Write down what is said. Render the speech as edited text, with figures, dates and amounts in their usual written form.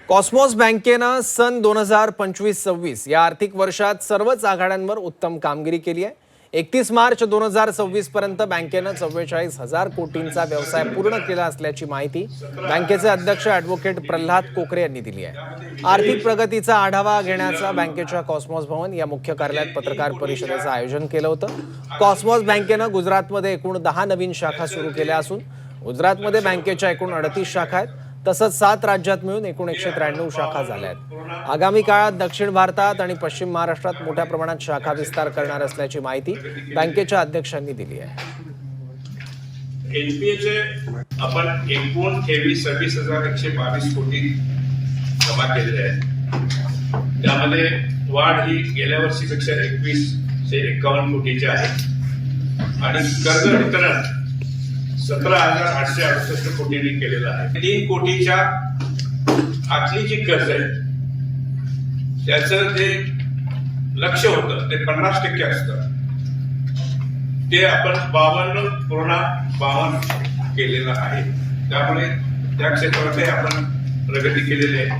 Cosmos बँकेनं सन 2025-26 या आर्थिक वर्षात सर्वच आघाड्यांवर उत्तम कामगिरी केली आहे। 31 मार्च 2026 पर्यंत बँकेनं 44,000 कोटींचा व्यवसाय पूर्ण केला असल्याची माहिती बँकेचे अध्यक्ष ॲडव्होकेट प्रल्हाद कोकरे यांनी दिली आहे। आर्थिक प्रगतीचा आढावा घेण्याचा बँकेच्या कॉस्मॉस भवन या मुख्य कार्यालयात पत्रकार परिषदेचं आयोजन केलं होतं। कॉस्मॉस बँकेनं गुजरातमध्ये एकूण 10 नवीन शाखा सुरू केल्या असून गुजरातमध्ये बँकेच्या एकूण 38 शाखा आहेत। तसंच 7 राज्यात मिळून एकूण 193 शाखा झाल्या आहेत। आगामी काळात दक्षिण भारतात आणि पश्चिम महाराष्ट्रात मोठ्या प्रमाणात शाखा विस्तार करणार असल्याची माहिती बँकेच्या अध्यक्षांनी दिली आहे। एनपीएचे आपण एकूण 26,122 कोटी जमा केलेले आहेत। त्यामध्ये वाढ ही गेल्या वर्षीपेक्षा 21,51 कोटीची आहे आणि कर्ज वितरण 17,868 कोटींनी केलेलं आहे। 3 कोटीच्या आतली जी कर्ज आहे त्याचं जे लक्ष होतं ते 50% असतं, ते आपण 52.52 केलेलं आहे। त्यामुळे त्या क्षेत्रामध्ये आपण प्रगती केलेली आहे।